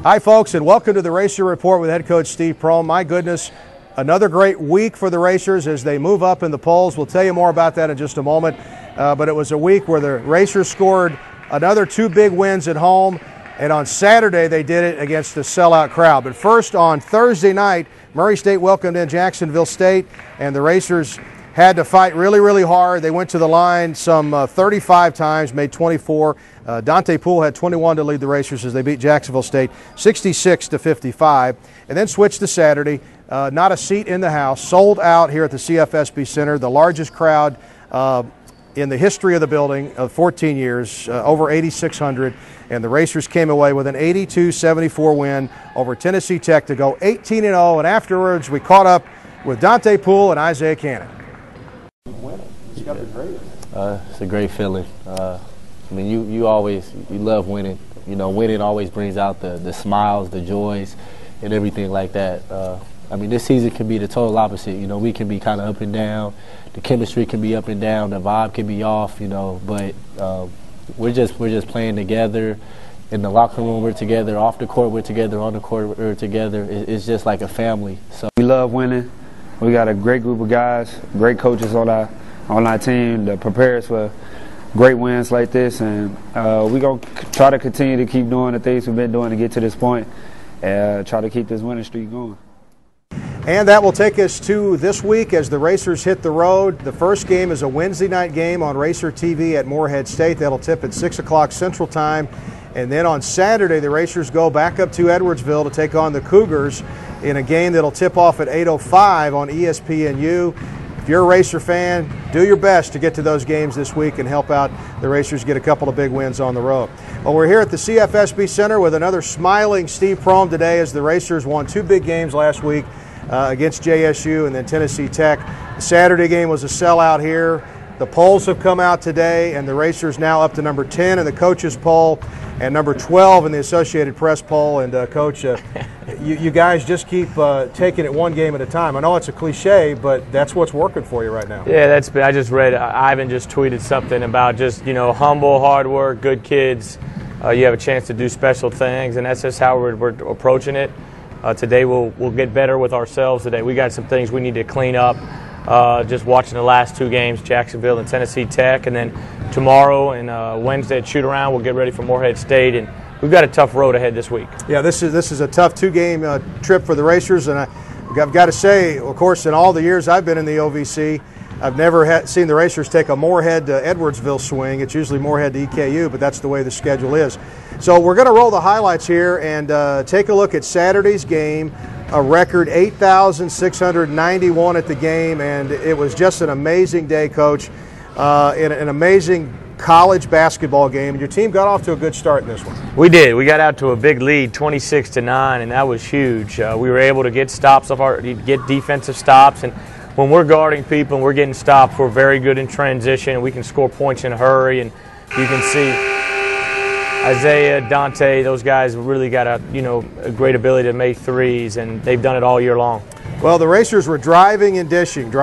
Hi folks, and welcome to the Racer Report with head coach Steve Prohm. My goodness, another great week for the Racers as they move up in the polls. We'll tell you more about that in just a moment. But it was a week where the Racers scored another 2 big wins at home, and on Saturday they did it against a sellout crowd. But first, on Thursday night, Murray State welcomed in Jacksonville State, and the Racers had to fight really, really hard. They went to the line some 35 times, made 24. Dante Poole had 21 to lead the Racers as they beat Jacksonville State 66-55, and then switched to Saturday. Not a seat in the house, sold out here at the CFSB Center, the largest crowd in the history of the building of 14 years, over 8,600, and the Racers came away with an 82-74 win over Tennessee Tech to go 18-0, and afterwards we caught up with Dante Poole and Isaiah Cannon. It's a great feeling. I mean, you love winning. You know, winning always brings out the smiles, the joys, and everything like that. I mean, this season can be the total opposite. You know, we can be kind of up and down. The chemistry can be up and down. The vibe can be off. You know, but we're just playing together. In the locker room, we're together. Off the court, we're together. On the court, we're together. It's just like a family. So we love winning. We got a great group of guys, great coaches on our team that prepare us for great wins like this, and we're going to try to continue to keep doing the things we've been doing to get to this point and try to keep this winning streak going. And that will take us to this week as the Racers hit the road. The first game is a Wednesday night game on Racer TV at Morehead State. That'll tip at 6 o'clock Central Time. And then on Saturday, the Racers go back up to Edwardsville to take on the Cougars in a game that'll tip off at 8:05 on ESPNU. If you're a Racer fan, do your best to get to those games this week and help out the Racers get a couple of big wins on the road. Well, we're here at the CFSB Center with another smiling Steve Prohm today as the Racers won 2 big games last week against JSU and then Tennessee Tech. The Saturday game was a sellout here. The polls have come out today, and the Racers now up to number 10 in the coaches poll and number 12 in the Associated Press poll. And Coach, you guys just keep taking it one game at a time. I know it's a cliche, but that's what's working for you right now. Yeah, I just read Ivan just tweeted something about just, you know, humble, hard work, good kids. You have a chance to do special things, and that's just how we're approaching it. Today we'll get better with ourselves today. We got some things we need to clean up. Just watching the last 2 games, Jacksonville and Tennessee Tech, and then tomorrow and Wednesday at shoot around, we'll get ready for Morehead State, and we've got a tough road ahead this week. Yeah, this is a tough 2-game trip for the Racers, and I've got to say, of course, in all the years I've been in the OVC, I've never seen the Racers take a Morehead to Edwardsville swing. It's usually Morehead to EKU, but that's the way the schedule is. So we're going to roll the highlights here and take a look at Saturday's game. A record 8,691 at the game, and it was just an amazing day, Coach. An amazing college basketball game. Your team got off to a good start in this one. We did. We got out to a big lead, 26-9, and that was huge. We were able to get stops get defensive stops, and when we're guarding people and we're getting stops, we're very good in transition. We can score points in a hurry, and you can see Isaiah, Dante, those guys really got a great ability to make threes, and they've done it all year long. Well, the Racers were driving and dishing,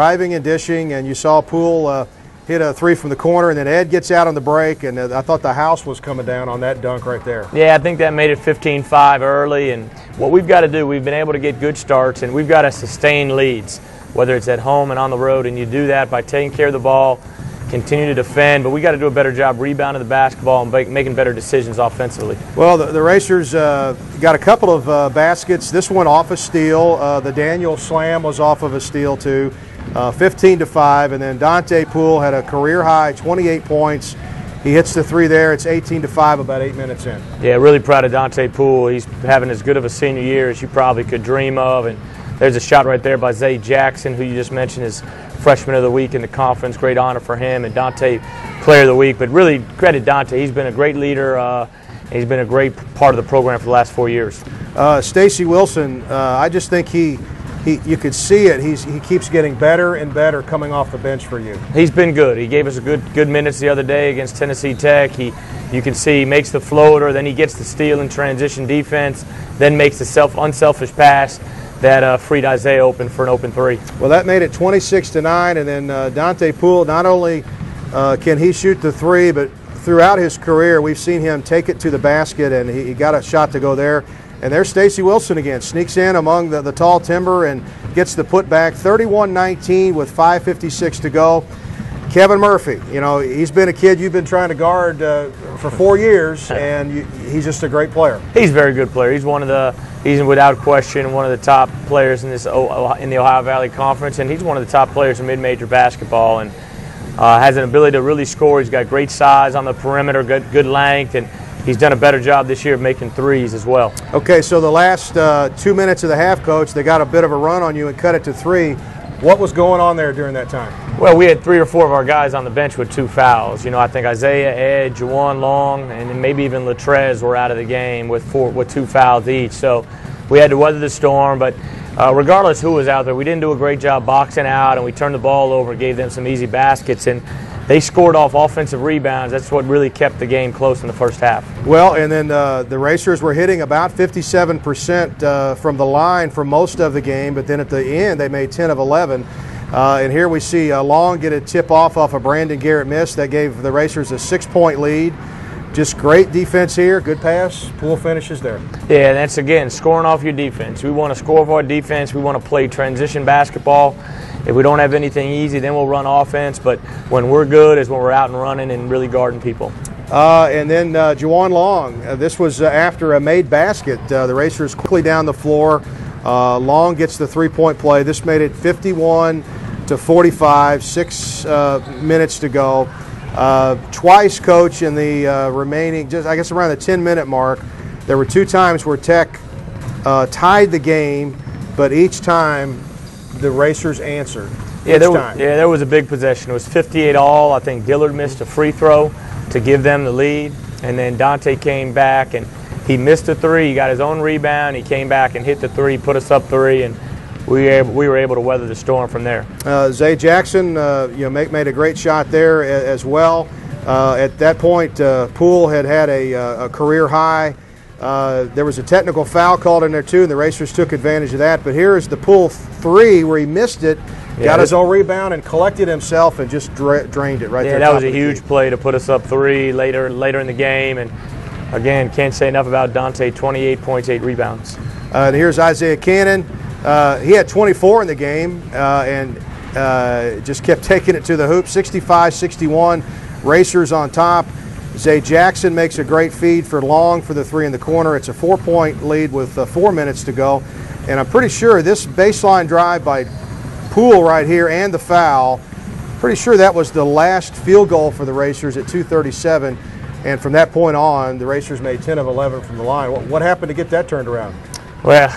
and you saw Poole hit a 3 from the corner, and then Ed gets out on the break, and I thought the house was coming down on that dunk right there. Yeah, I think that made it 15-5 early, and what we've got to do, we've been able to get good starts, and we've got to sustain leads, whether it's at home and on the road, and you do that by taking care of the ball, continue to defend, but we got to do a better job rebounding the basketball and making better decisions offensively. Well, the Racers got a couple of baskets. This one off a steal. The Daniel slam was off of a steal too. 15-5, and then Dante Poole had a career high 28 points. He hits the 3 there. It's 18-5 about 8 minutes in. Yeah, really proud of Dante Poole. He's having as good of a senior year as you probably could dream of, and there's a shot right there by Zay Jackson, who you just mentioned is Freshman of the Week in the conference. Great honor for him, and Dante, Player of the Week. But really, credit Dante. He's been a great leader. He's been a great part of the program for the last 4 years. Stacey Wilson, I just think you could see it. He keeps getting better and better coming off the bench for you. He's been good. He gave us a good minutes the other day against Tennessee Tech. You can see he makes the floater, then he gets the steal and transition defense, then makes the unselfish pass that freed Isaiah open for an open 3. Well, that made it 26-9, and then Dante Poole, not only can he shoot the 3, but throughout his career we've seen him take it to the basket, and he got a shot to go there And there's Stacy Wilson again, sneaks in among the tall timber and gets the putback, 31-19 with 5:56 to go. Kevin Murphy, you know, he's been a kid you've been trying to guard for 4 years, and he's just a great player. He's a very good player. He's without question one of the top players in the Ohio Valley Conference, and he's one of the top players in mid-major basketball, and has an ability to really score. He's got great size on the perimeter, good length, and he's done a better job this year of making threes as well. Okay, so the last 2 minutes of the half, Coach, they got a bit of a run on you and cut it to 3. What was going on there during that time? Well, we had 3 or 4 of our guys on the bench with 2 fouls. You know, I think Isaiah, Ed, Juwan Long, and then maybe even Latrez were out of the game with 2 fouls each. So we had to weather the storm, but regardless who was out there, we didn't do a great job boxing out, and we turned the ball over and gave them some easy baskets, and they scored off offensive rebounds. That's what really kept the game close in the first half. Well, and then the Racers were hitting about 57% from the line for most of the game, but then at the end they made 10 of 11. And here we see Long get a tip off a Brandon Garrett miss. That gave the Racers a 6-point lead. Just great defense here, good pass, Poole finishes there. Yeah, that's again scoring off your defense. We want to score off our defense. We want to play transition basketball. If we don't have anything easy, then we'll run offense. But when we're good is when we're out and running and really guarding people. And then Juwan Long, this was after a made basket. The Racers quickly down the floor. Long gets the 3-point play. This made it 51-45, 6 minutes to go. Twice, Coach, in the remaining, just I guess around the 10-minute mark, there were 2 times where Tech tied the game, but each time the Racers answered. Yeah, there was a big possession. It was 58-all. I think Dillard missed a free throw to give them the lead, and then Dante came back and he missed a 3. He got his own rebound. He came back and hit the 3, put us up 3, and we were able to weather the storm from there. Zay Jackson, made a great shot there as well. At that point, Poole had a career high. There was a technical foul called in there too, and the Racers took advantage of that. But here is the Poole 3 where he missed it, got his own rebound, and collected himself and just drained it right there. Yeah, that was a huge play to put us up 3 later in the game. And again, can't say enough about Dante. 28 points, 8 rebounds. And here's Isaiah Cannon. He had 24 in the game and just kept taking it to the hoop. 65-61, Racers on top. Zay Jackson makes a great feed for Long for the 3 in the corner. It's a 4-point lead with 4 minutes to go. And I'm pretty sure this baseline drive by Poole right here and the foul, pretty sure that was the last field goal for the Racers at 2:37. And from that point on, the Racers made 10 of 11 from the line. What happened to get that turned around? Well,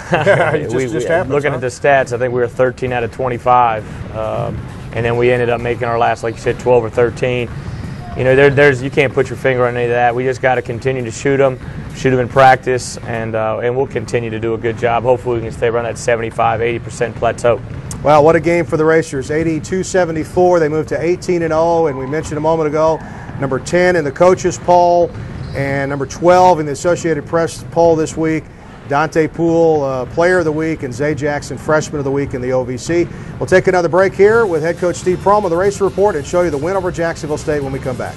it just happens, looking at the stats, I think we were 13 out of 25. And then we ended up making our last, like you said, 12 or 13. You know, you can't put your finger on any of that. We just got to continue to shoot them in practice, and we'll continue to do a good job. Hopefully we can stay around that 75-80% plateau. Wow, what a game for the Racers. 82-74, they moved to 18-0, and we mentioned a moment ago, number 10 in the coaches poll and number 12 in the Associated Press poll this week. Dante Poole, Player of the Week, and Zay Jackson, Freshman of the Week in the OVC. We'll take another break here with head coach Steve Prohm of the Racer Report and show you the win over Jacksonville State when we come back.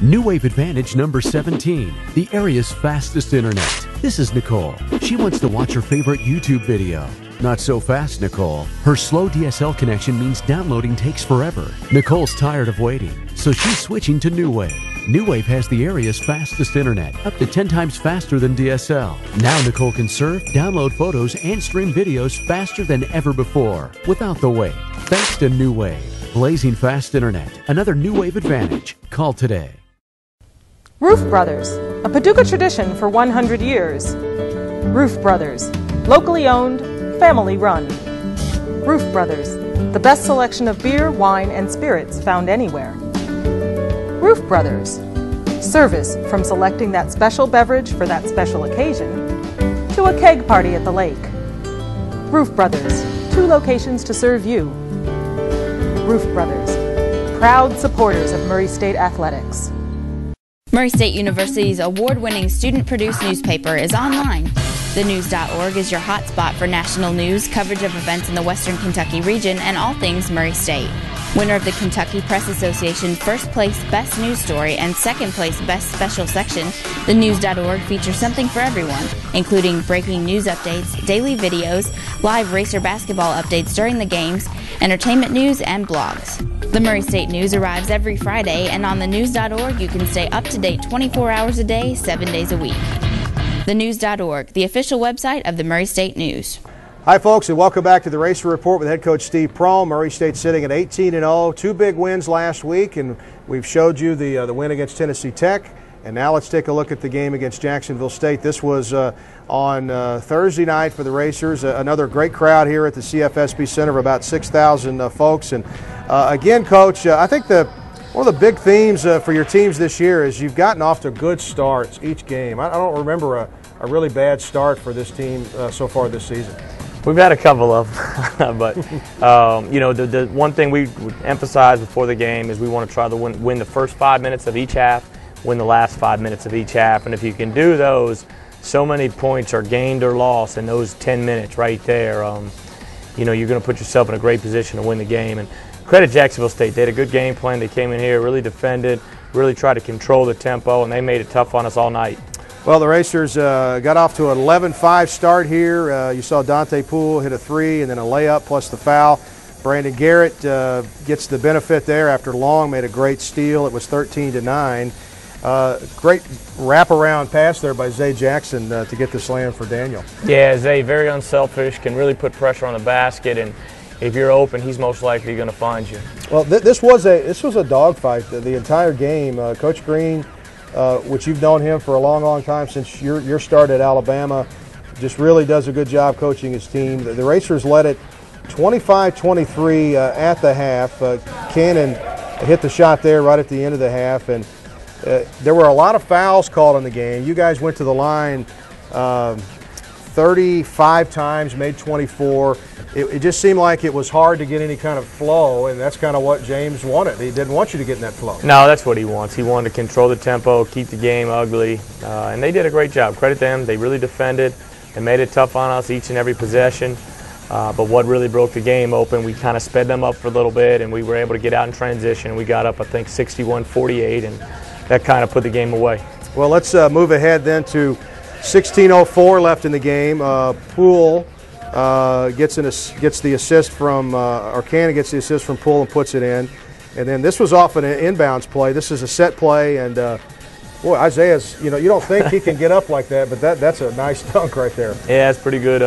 New Wave Advantage number 17, the area's fastest internet. This is Nicole. She wants to watch her favorite YouTube video. Not so fast, Nicole. Her slow DSL connection means downloading takes forever. Nicole's tired of waiting, so she's switching to New Wave. New Wave has the area's fastest internet, up to 10 times faster than DSL. Now Nicole can surf, download photos, and stream videos faster than ever before, without the wait. Thanks to New Wave. Blazing fast internet. Another New Wave Advantage. Call today. Roof Brothers, a Paducah tradition for 100 years. Roof Brothers, locally owned, family run. Roof Brothers, the best selection of beer, wine, and spirits found anywhere. Roof Brothers, service from selecting that special beverage for that special occasion to a keg party at the lake. Roof Brothers, 2 locations to serve you. Roof Brothers, proud supporters of Murray State Athletics. Murray State University's award-winning student-produced newspaper is online. TheNews.org is your hotspot for national news, coverage of events in the Western Kentucky region, and all things Murray State. Winner of the Kentucky Press Association First Place Best News Story and Second Place Best Special Section, TheNews.org features something for everyone, including breaking news updates, daily videos, live Racer basketball updates during the games, entertainment news, and blogs. The Murray State News arrives every Friday, and on TheNews.org you can stay up to date 24 hours a day, 7 days a week. TheNews.org, the official website of the Murray State News. Hi folks, and welcome back to the Racer Report with head coach Steve Prohm. Murray State sitting at 18-0, 2 big wins last week, and we've showed you the win against Tennessee Tech. And now let's take a look at the game against Jacksonville State. This was on Thursday night for the Racers. Another great crowd here at the CFSB Center of about 6,000 folks. And again, Coach, I think one of the big themes for your teams this year is you've gotten off to good starts each game. I don't remember a really bad start for this team so far this season. We've had a couple of them, but you know, the one thing we would emphasize before the game is we want to try to win the first 5 minutes of each half, win the last 5 minutes of each half, and if you can do those, so many points are gained or lost in those 10 minutes right there. You know, you're going to put yourself in a great position to win the game. And credit Jacksonville State. They had a good game plan. They came in here, really defended, really tried to control the tempo, and they made it tough on us all night. Well, the Racers got off to an 11-5 start here. You saw Dante Poole hit a 3 and then a layup plus the foul. Brandon Garrett gets the benefit there after Long made a great steal. It was 13-9. Great wraparound pass there by Zay Jackson to get the slam for Daniel. Yeah, Zay, very unselfish, can really put pressure on the basket, and if you're open, he's most likely going to find you. Well, this was a dogfight the entire game. Coach Green, which you've known him for a long time since your start at Alabama, just really does a good job coaching his team. The Racers led it 25-23 at the half. Cannon hit the shot there right at the end of the half, and there were a lot of fouls called in the game. You guys went to the line 35 times, made 24. It just seemed like it was hard to get any kind of flow, and that's kind of what James wanted. He didn't want you to get in that flow. No, that's what he wants. He wanted to control the tempo, keep the game ugly, and they did a great job. Credit them. They really defended and made it tough on us each and every possession. But what really broke the game open, we kind of sped them up for a little bit, and we were able to get out in transition. We got up, I think, 61-48, and that kind of put the game away. Well, let's move ahead then to 16:04 left in the game. Poole gets the assist from, or Cannon gets the assist from Poole and puts it in. And then this was off an inbounds play. This is a set play, and boy, Isaiah's, you don't think he can get up like that, but that's a nice dunk right there. Yeah, it's pretty good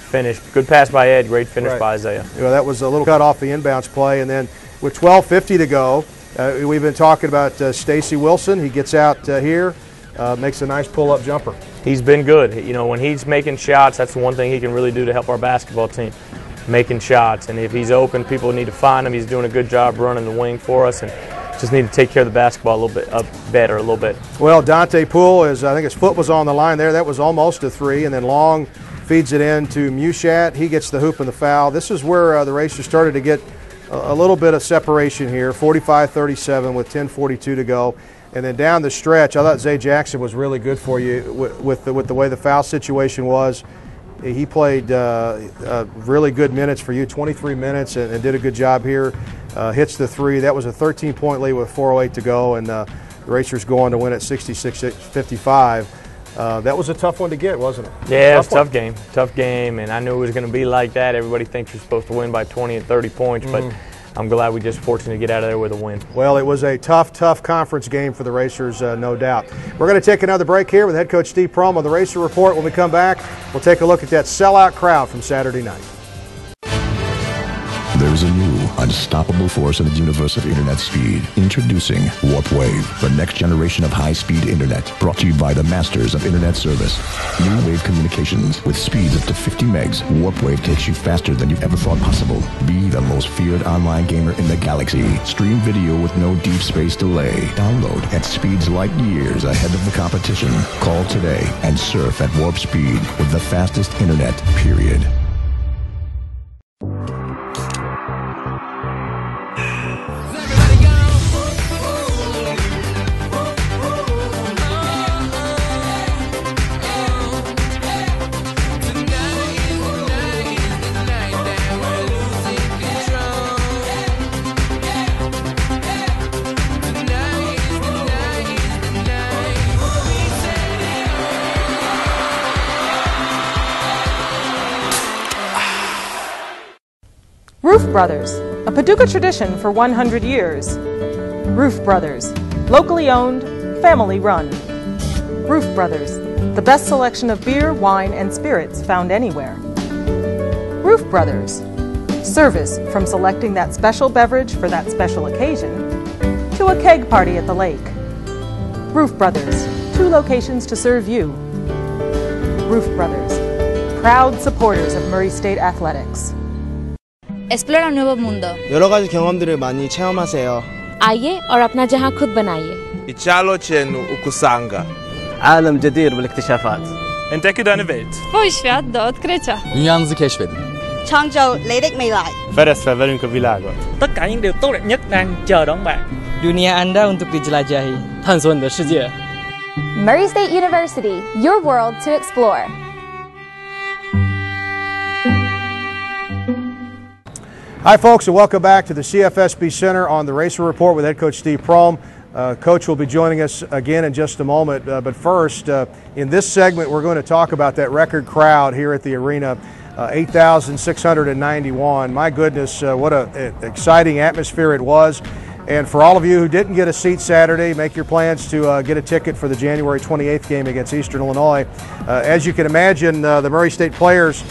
finish. Good pass by Ed, great finish by Isaiah. That was a little cut off the inbounds play, and then with 12:50 to go, we've been talking about Stacy Wilson. He gets out here, makes a nice pull-up jumper. He's been good. When he's making shots, that's the one thing he can really do to help our basketball team, making shots. And if he's open, people need to find him. He's doing a good job running the wing for us, and just need to take care of the basketball a little bit. Well, Dante Poole, I think his foot was on the line there. That was almost a 3, and then Long feeds it in to Mushat. He gets the hoop and the foul. This is where the Racers started to get a little bit of separation here, 45-37 with 10:42 to go. And then down the stretch, I thought Zay Jackson was really good for you with the way the foul situation was. He played really good minutes for you, 23 minutes, and did a good job here. Hits the 3. That was a 13-point lead with 4:08 to go, and the Racers go on to win at 66-55. That was a tough one to get, wasn't it? Yeah, it was a tough game, and I knew it was going to be like that. Everybody thinks you're supposed to win by 20 and 30 points, but I'm glad we just fortunate to get out of there with a win. Well, it was a tough conference game for the Racers, no doubt. We're going to take another break here with head coach Steve Prohm on the Racer Report. When we come back, we'll take a look at that sellout crowd from Saturday night. There's a new unstoppable force in the universe of internet speed. Introducing Warp Wave, the next generation of high-speed internet, brought to you by the masters of internet service. New Wave Communications. With speeds up to 50 megs, Warp Wave takes you faster than you've ever thought possible. Be the most feared online gamer in the galaxy. Stream video with no deep space delay. Download at speeds light years ahead of the competition. Call today and surf at warp speed with the fastest internet, period. Roof Brothers, a Paducah tradition for 100 years. Roof Brothers, locally owned, family run. Roof Brothers, the best selection of beer, wine, and spirits found anywhere. Roof Brothers, service from selecting that special beverage for that special occasion to a keg party at the lake. Roof Brothers, 2 locations to serve you. Roof Brothers, proud supporters of Murray State Athletics. Explora un nuevo mundo. 여러 가지 경험들을 많이 체험하세요. आइए और अपना जहां खुद बनाइए. يتشالوتشن وكوسانغا. عالم جدير بالاكتشافات. Entdecke deine Welt. Boş ve adda открытия. Dünyanızı keşfedin.创造你的未來. Festa Velinka Vilagot. Tất cả những điều tốt đẹp nhất đang chờ đón bạn. Dunia Anda untuk dijelajahi. 探索你的世界. Murray State University, your world to explore. Hi, folks, and welcome back to the CFSB Center on the Racer Report with head coach Steve Prohm. Coach will be joining us again in just a moment. But first, in this segment, we're going to talk about that record crowd here at the arena, 8,691. My goodness, what an exciting atmosphere it was. And for all of you who didn't get a seat Saturday, make your plans to get a ticket for the January 28th game against Eastern Illinois. As you can imagine, the Murray State players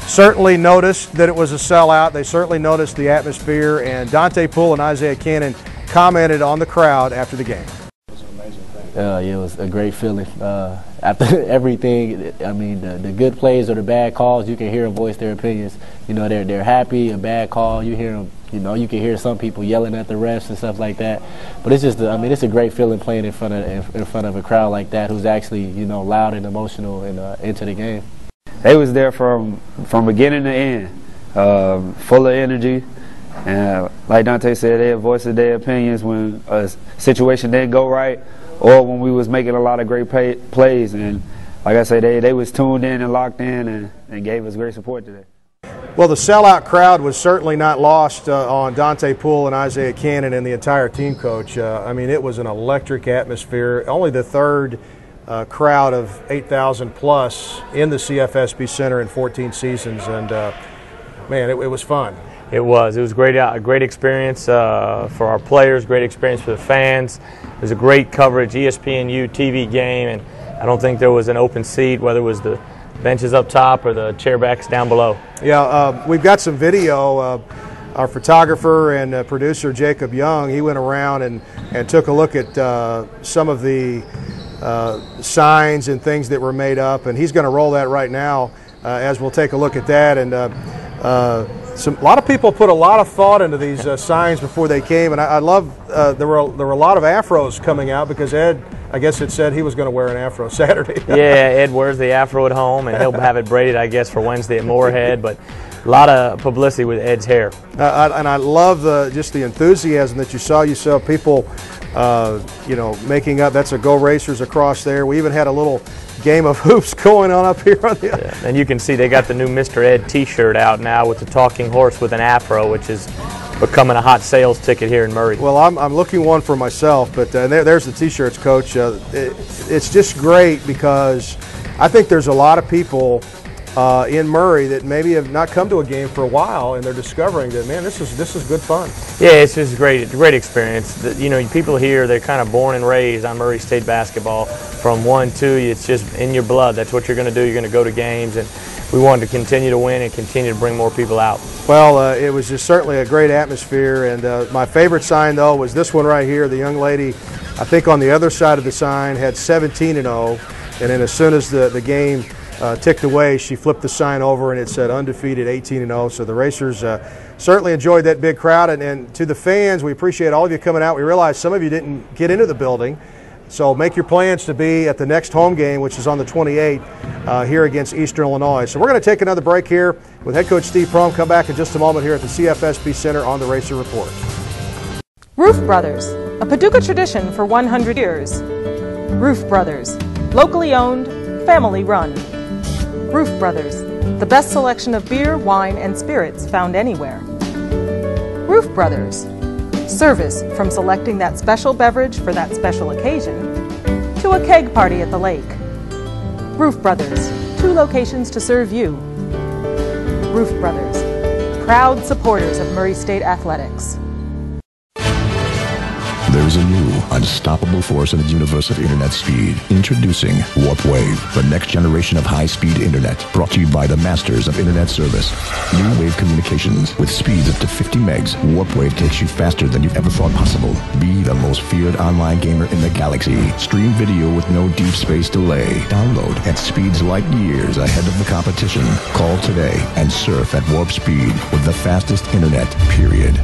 certainly noticed that it was a sellout. They certainly noticed the atmosphere, and Dante Poole and Isaiah Cannon commented on the crowd after the game. Yeah, it was a great feeling. After everything, I mean, the good plays or the bad calls, you can hear them voice their opinions. You know, they're happy, a bad call, you hear them, you know, you can hear some people yelling at the refs and stuff like that. But it's just, I mean, it's a great feeling playing in front of a crowd like that who's actually, you know, loud and emotional and into the game. They was there from beginning to end, full of energy, and like Dante said, they voiced their opinions when a situation didn't go right, or when we was making a lot of great plays. And like I said, they was tuned in and locked in and gave us great support today. Well, the sellout crowd was certainly not lost on Dante Poole and Isaiah Cannon and the entire team, Coach. I mean, it was an electric atmosphere. Only the third crowd of 8,000 plus in the CFSB Center in 14 seasons, and man, it was fun. It was great, a great experience for our players, great experience for the fans. It was a great coverage, ESPNU TV game, and I don't think there was an open seat, whether it was the benches up top or the chairbacks down below. Yeah, we've got some video. Our photographer and producer Jacob Young, he went around and took a look at some of the signs and things that were made up, and he's going to roll that right now as we'll take a look at that. And a lot of people put a lot of thought into these signs before they came, and I love there were a lot of afros coming out because Ed, I guess it said he was going to wear an afro Saturday. Yeah, Ed wears the afro at home, and he'll have it braided, I guess, for Wednesday at Moorhead, but a lot of publicity with Ed's hair. And I love just the enthusiasm that you saw. You saw people you know, making up. That's a Go Racers across there. We even had a little game of hoops going on up here on the and you can see they got the new Mr. Ed t-shirt out now with the talking horse with an afro, which is becoming a hot sales ticket here in Murray. Well, I'm looking one for myself, but there's the t-shirts, Coach. It's just great because I think there's a lot of people in Murray that maybe have not come to a game for a while, and they're discovering that, man, this is good fun. Yeah, it's just great experience. You know, people here, they're kind of born and raised on Murray State basketball from 1, 2. It's just in your blood. That's what you're going to do. You're going to go to games, and we wanted to continue to win and continue to bring more people out. Well, it was just certainly a great atmosphere, and my favorite sign, though, was this one right here. The young lady, I think on the other side of the sign, had 17-0, and then as soon as the game ticked away, she flipped the sign over and it said undefeated 18-0. So the Racers certainly enjoyed that big crowd, and to the fans, we appreciate all of you coming out. We realize some of you didn't get into the building, so make your plans to be at the next home game, which is on the 28th here against Eastern Illinois. So we're going to take another break here with head coach Steve Prohm. Come back in just a moment here at the CFSB Center on the Racer Report. Roof Brothers, a Paducah tradition for 100 years. Roof Brothers, locally owned, family run. Roof Brothers, the best selection of beer, wine, and spirits found anywhere. Roof Brothers, service from selecting that special beverage for that special occasion to a keg party at the lake. Roof Brothers, 2 locations to serve you. Roof Brothers, proud supporters of Murray State Athletics. There's a new, unstoppable force in the universe of internet speed. Introducing Warp Wave, the next generation of high-speed internet. Brought to you by the masters of internet service. New Wave Communications. With speeds up to 50 megs, Warp Wave takes you faster than you ever thought possible. Be the most feared online gamer in the galaxy. Stream video with no deep space delay. Download at speeds light years ahead of the competition. Call today and surf at warp speed with the fastest internet, period.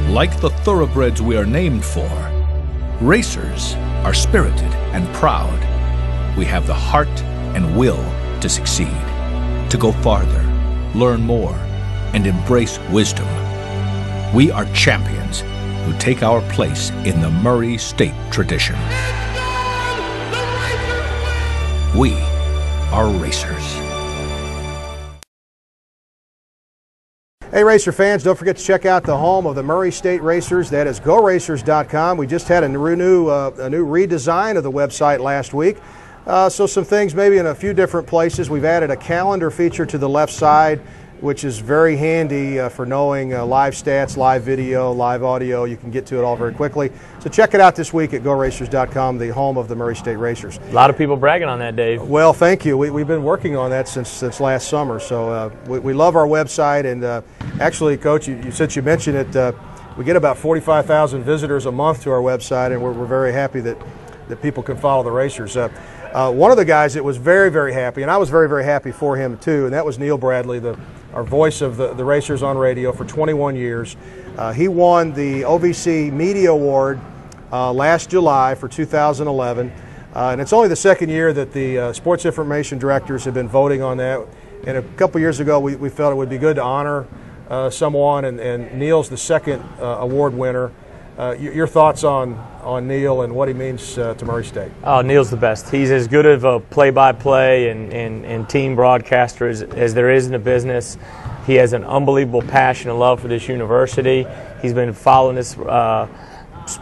Like the thoroughbreds we are named for, racers are spirited and proud. We have the heart and will to succeed, to go farther, learn more, and embrace wisdom. We are champions who take our place in the Murray State tradition. We are racers. Hey Racer fans, don't forget to check out the home of the Murray State Racers. That is GoRacers.com. We just had a new redesign of the website last week. So some things maybe in a few different places. We've added a calendar feature to the left side, which is very handy for knowing live stats, live video, live audio. You can get to it all very quickly. So check it out this week at GoRacers.com, the home of the Murray State Racers. A lot of people bragging on that, Dave. Well, thank you. We've been working on that since last summer. So we love our website. And actually, Coach, since you mentioned it, we get about 45,000 visitors a month to our website, and we're very happy that people can follow the Racers. One of the guys that was very, very happy, and I was very, very happy for him too, and that was Neil Bradley, our voice of the Racers on radio for 21 years. He won the OVC Media Award last July for 2011, and it's only the second year that the sports information directors have been voting on that. And a couple years ago, we felt it would be good to honor someone, and Neil's the second award winner. Your thoughts on Neil and what he means to Murray State? Oh, Neil's the best. He's as good of a play-by-play and team broadcaster as there is in the business. He has an unbelievable passion and love for this university. He's been following this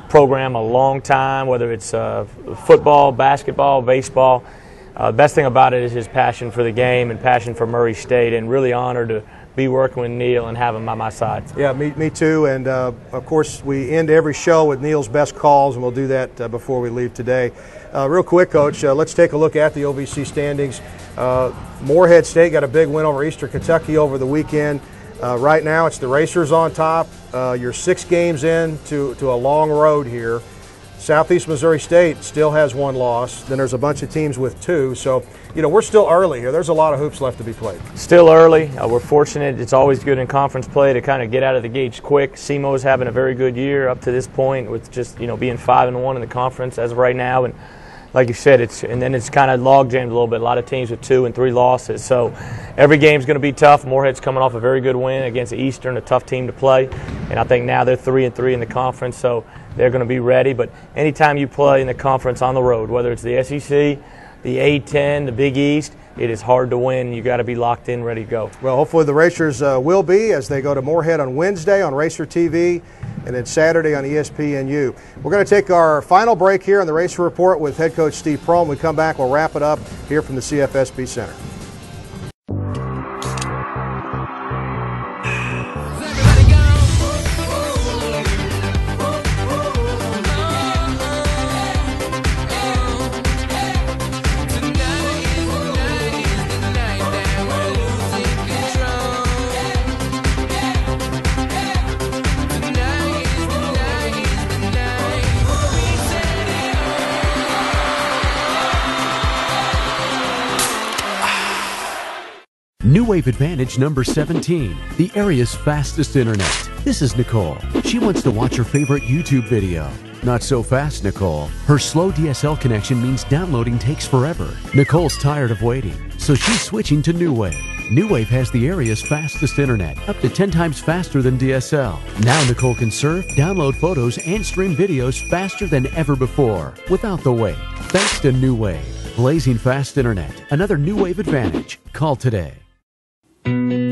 program a long time, whether it's football, basketball, baseball. The best thing about it is his passion for the game and passion for Murray State, and really honored to be working with Neil and have him by my side. Yeah, me too. And of course, we end every show with Neil's best calls, and we'll do that before we leave today. Real quick, Coach, let's take a look at the OVC standings. Morehead State got a big win over Eastern Kentucky over the weekend. Right now, it's the Racers on top. You're 6 games in to a long road here. Southeast Missouri State still has 1 loss. Then there's a bunch of teams with 2. So, we're still early here. There's a lot of hoops left to be played. Still early. We're fortunate. It's always good in conference play to kind of get out of the gates quick. SEMO's having a very good year up to this point with just, being 5-1 in the conference as of right now. And like you said, it's kind of log jammed a little bit. A lot of teams with 2 and 3 losses. So every game's going to be tough. Morehead's coming off a very good win against Eastern, a tough team to play. And I think now they're 3-3 in the conference. So they're going to be ready. But anytime you play in the conference on the road, whether it's the SEC, the A-10, the Big East, it is hard to win. You got to be locked in, ready to go. Well, hopefully the Racers will be as they go to Moorhead on Wednesday on Racer TV and then Saturday on ESPNU. We're going to take our final break here on the Racer Report with head coach Steve Prohm. When we come back, we'll wrap it up here from the CFSB Center. New Wave Advantage number 17, the area's fastest internet. This is Nicole. She wants to watch her favorite YouTube video. Not so fast, Nicole. Her slow DSL connection means downloading takes forever. Nicole's tired of waiting, so she's switching to New Wave. New Wave has the area's fastest internet, up to 10 times faster than DSL. Now Nicole can surf, download photos, and stream videos faster than ever before, without the wait. Thanks to New Wave. Blazing fast internet. Another New Wave Advantage. Call today.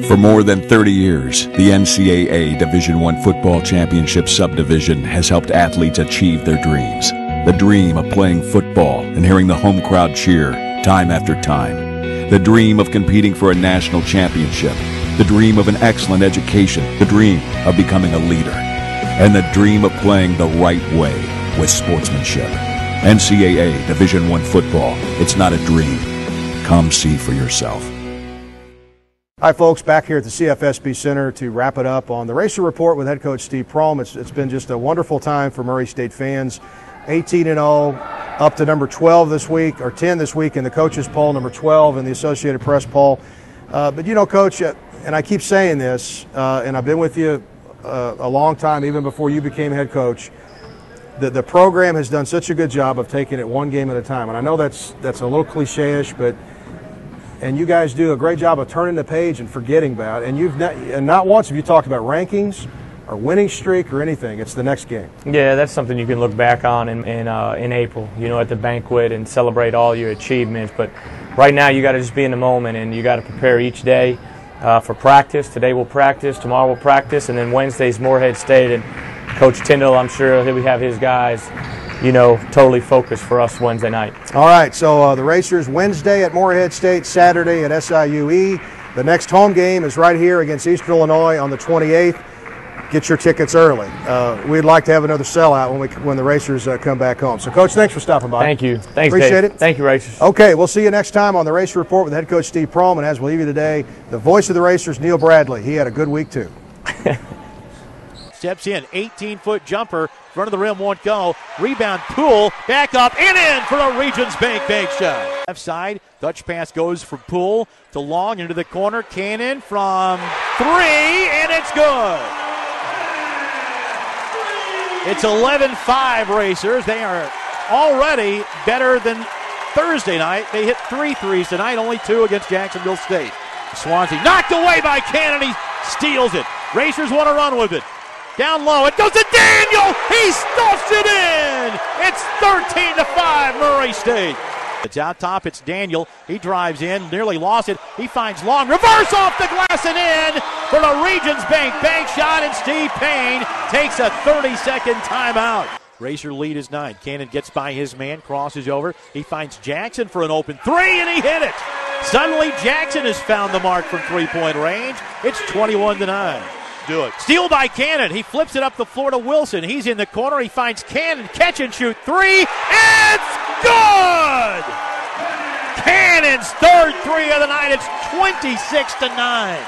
For more than 30 years, the NCAA Division I Football Championship Subdivision has helped athletes achieve their dreams. The dream of playing football and hearing the home crowd cheer time after time. The dream of competing for a national championship. The dream of an excellent education. The dream of becoming a leader. And the dream of playing the right way with sportsmanship. NCAA Division I Football. It's not a dream. Come see for yourself. Hi, folks. Back here at the CFSB Center to wrap it up on the Racer Report with head coach Steve Prohm. It's been just a wonderful time for Murray State fans. 18-0, up to number 12 this week, or 10 this week in the coaches poll, number 12 in the Associated Press poll. But you know, Coach, and I keep saying this, and I've been with you a long time, even before you became head coach. The program has done such a good job of taking it one game at a time, and I know that's a little cliche-ish, but. And you guys do a great job of turning the page and forgetting about it. And not once have you talked about rankings or winning streak or anything. It's the next game. Yeah, that's something you can look back on in April, you know, at the banquet and celebrate all your achievements. But right now you got to just be in the moment and you got to prepare each day for practice. Today we'll practice, tomorrow we'll practice, and then Wednesday's Moorhead State. And Coach Tyndall, I'm sure he'll have his guys, you know, totally focused for us Wednesday night. All right, so the Racers Wednesday at Moorhead State, Saturday at SIUE. The next home game is right here against Eastern Illinois on the 28th. Get your tickets early. We'd like to have another sellout when the Racers come back home. So, Coach, thanks for stopping by. Thank you. Thanks, appreciate Dave. it. Thank you, Racers. Okay, we'll see you next time on the Racer Report with head coach Steve Prohm. And as we leave you today, the voice of the Racers, Neil Bradley. He had a good week, too. Steps in, 18-foot jumper, front of the rim won't go. Rebound, Poole, back up and in for the Regions Bank shot. Left side, touch pass goes from Poole to Long into the corner. Cannon from three, and it's good. It's 11-5 Racers. They are already better than Thursday night. They hit 3 threes tonight, only 2 against Jacksonville State. Swansea knocked away by Cannon. He steals it. Racers want to run with it. Down low, it goes to Daniel! He stuffs it in! It's 13-5 Murray State. It's out top, it's Daniel. He drives in, nearly lost it. He finds Long, reverse off the glass and in for the Regions Bank shot, and Steve Payne takes a 30-second timeout. Racer lead is 9. Cannon gets by his man, crosses over. He finds Jackson for an open 3, and he hit it! Suddenly, Jackson has found the mark from three-point range. It's 21-9. Do it. Steal by Cannon. He flips it up the floor to Wilson. He's in the corner. He finds Cannon. Catch and shoot 3. It's good! Cannon's third 3 of the night. It's 26-9.